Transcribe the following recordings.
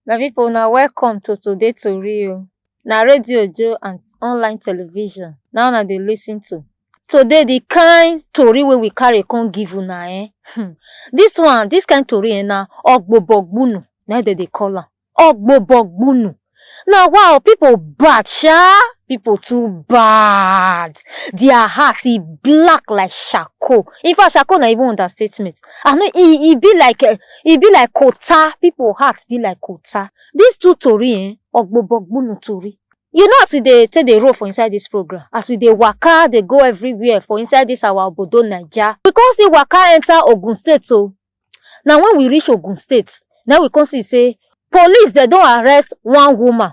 My people, now welcome to today tori o. Na Radio Joe and online television now una dey listen to. Today the kind tori wey we carry come give una This kind tori na ogbogbonu na dem dey call am. Ogbogbonu. Now wow, people bad sha. People too bad. Their heart black like charcoal. In fact, charcoal na even understatement. I know e be like kota. People heart be like kota. These two tori ogbogbonu tori. You know, as we dey take the road for inside this program, as we dey waka, dey go everywhere for inside this our obodo Naija. We come see waka enter Ogun State so. Now when we reach Ogun State, now we come see say police they don arrest one woman.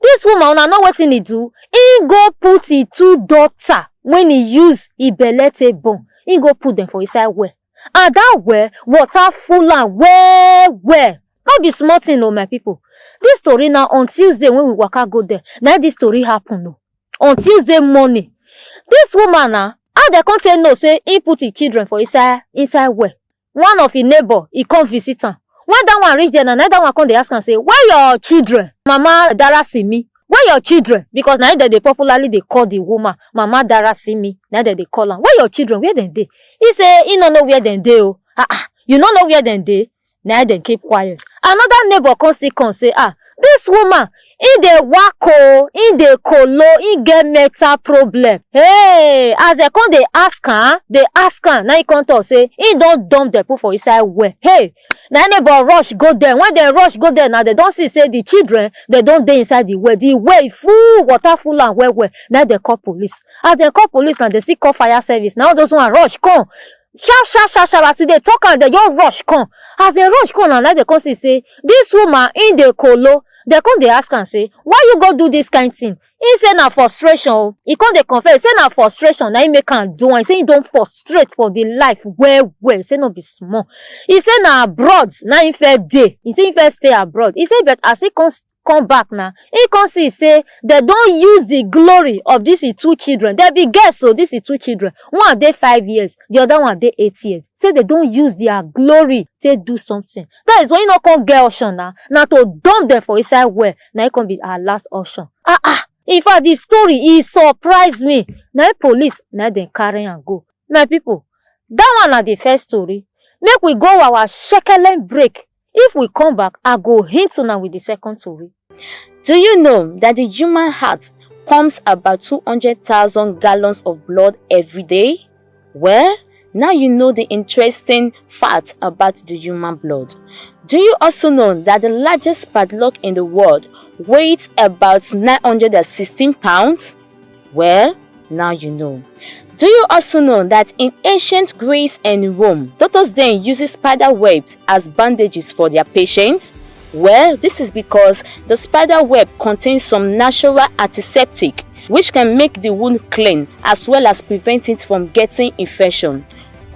This woman, una know wetin he do? He go put his two daughter when he use he belle take born. He go put them for inside well. And that well, water full am well. Not be small thing o, my people. This story now on Tuesday when we waka go there. Now this story happen o. On Tuesday morning. This woman how they come tell no say he put his children for inside well. One of his neighbor, he come visit am. When that one reach there, that one come dey ask am say, where your children? Mama Darasimi. Where your children? Because now that they popularly they call the woman Mama Darasimi. Now that they call am. Where your children? Where dem dey? He say he no know where dem dey o. You no know where dem dey? Now dem keep quiet. Another neighbor come say, this woman, he dey wako, he dey kolo, he get mental problem. Hey, as they come they ask her. Now he come talk say he don't dump the put for inside well. Hey, now neighbor rush go there. When they rush go there, now they don't see say the children they don't dey inside the well. The well full, water full and well. Now they call police. As they call police, now they see call fire service. Now those one rush come. Sharp. As they talk and they just rush come. As they rush come and like they come see say this woman in the colo. They come they ask and say, why you go do this kind thing? He say na frustration. He come they confess. He say na frustration. Now he make am do. He say he don't frustrate for the life well. He say no be small. He say na abroad. Now he first day. He say he first stay abroad. He say but as he come back now, he come see say they don't use the glory of these two children. They be girls so these two children. One dey 5 years, the other one dey 8 years. Say they don't use their glory to do something. That is when you not come get option now. Now to dump them for inside well. Now it can be our last option. In fact, this story is surprised me. Now police now they carry and go. My people, that one are the first story. Make we go our shekelen break. If we come back, I go hint now with the second story. Do you know that the human heart pumps about 200,000 gallons of blood every day? Well, now you know the interesting fact about the human blood. Do you also know that the largest padlock in the world weighs about 916 pounds? Well, now you know. Do you also know that in ancient Greece and Rome, doctors then use spider webs as bandages for their patients? Well, this is because the spider web contains some natural antiseptic which can make the wound clean as well as prevent it from getting infection.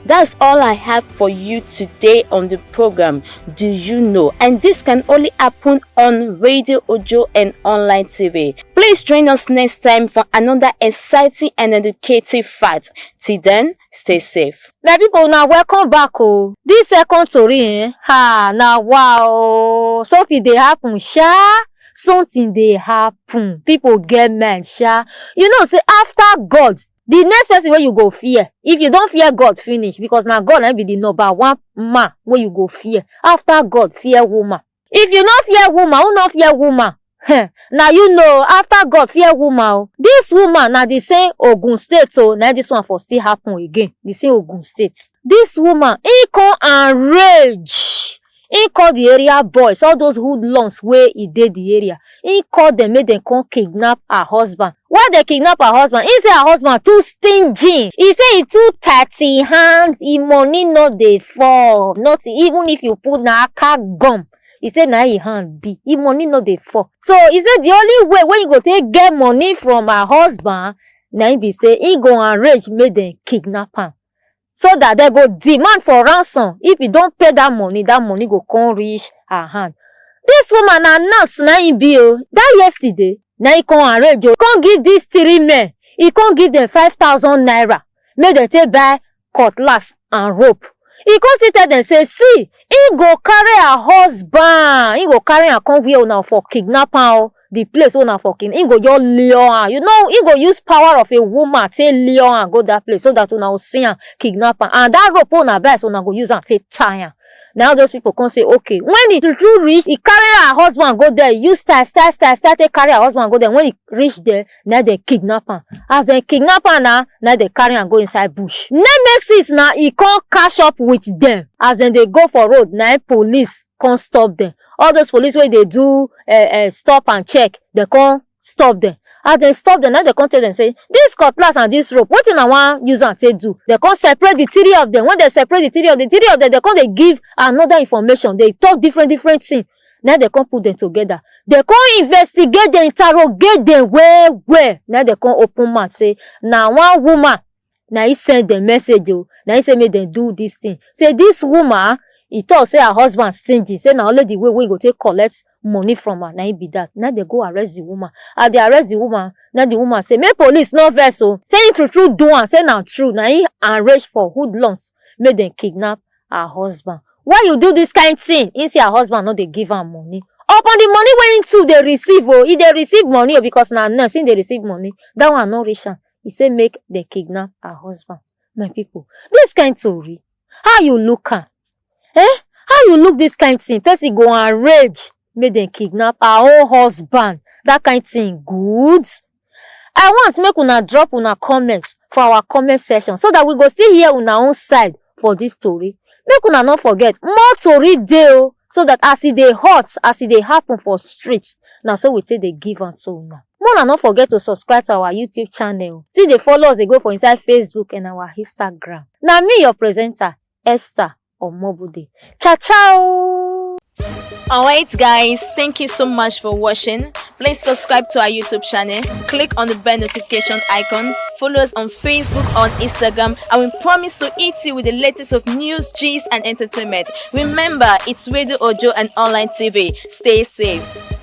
That's all I have for you today on the program. Do you know? And this can only happen on Radio Ojo and online TV. Please join us next time for another exciting and educative fact. Till then, stay safe. My people, now welcome back. This second story, now wow, something they happen, sha. Something they happen. People get mad, sha. You know, say after God, the next person where you go fear, if you don't fear God, finish. Because now God will be the number one man where you go fear. After God, fear woman. If you not fear woman, who not fear woman? Now you know, after God, fear woman. This woman, now they say Ogun State, so now this one for still happen again. They say Ogun State. This woman, he come enrage. He call the area boys, all those hoodlums where he did the area. He called them, made them come kidnap her husband. Why they kidnap her husband? He say her husband too stingy. He say he too 30 hands. He money not dey fall. Not even if you put na aka gum. He say na he hand be. He money not dey fall. So he said the only way when you go take get money from her husband, na he be say he go enrage, make them kidnap him. So that they go demand for ransom. If you don't pay that money go come reach her hand. This woman na nurse na he be o. That yesterday, na he come arrange o. Come give these 3 men. He come give them 5,000 naira. Make them take buy cutlass and rope. e come still tell dem say see he go carry her husband, he go carry am come where una for kidnap am o, the place wey una for kidnap, he go just lure am, you know, he go use power of a woman take lure am go that place so that una go see am kidnap am, and that rope wey una buy so una go use am take tie am. Now those people come say okay, when he true reach, he carry her husband go there, he use style take carry her husband go there. When he reach there, now they kidnap am. As they kidnap am now they carry am go inside bush. Nemesis now he come catch up with them as then they go for road. Now police come stop them. All those police wey they do stop and check, they come stop them. As they stop them, now they come tell them say this cutlass and this rope, what una wan use am take do? They come separate the three of them. When they separate the three of them, they come they give another information. They talk different things. Now they come put them together. They come investigate, they interrogate them well. Now they come open mouth say now one woman, now he send the message o. Now he say make them do this thing. Say this woman, he talk say her husband stingy. Say na only the way we go take collect money from her. Now he be that. Now they go arrest the woman. As they arrest the woman, now the woman say make police no vex o. Say him true do am. Say na true. Now he arrange for hoodlums make them kidnap her husband. Why you do this kind thing? He say her husband no dey give am money. Upon the money wey him too dey receive o, he dey receive money o, because na nurse him dey receive money. That one no reach am. He say make them kidnap her husband. My people, this kind story, how you look am? How you look this kind thing? Person go enrage make them kidnap her own husband. That kind thing good? I want make una drop una comments for our comment section so that we go see hear una own side for this story. Make una not forget more tori dey o, so that as e dey hot, as e dey happen for streets, na so we take dey give am to una. More not forget to subscribe to our YouTube channel. See dey follow us dey go for inside Facebook and our Instagram. Na me your presenter Esther Omobude. Ciao. Alright guys, thank you so much for watching. Please subscribe to our YouTube channel, click on the bell notification icon, follow us on Facebook, on Instagram, and we promise to hit you with the latest of news, gist and entertainment. Remember, it's Radio Ojo and online TV. Stay safe.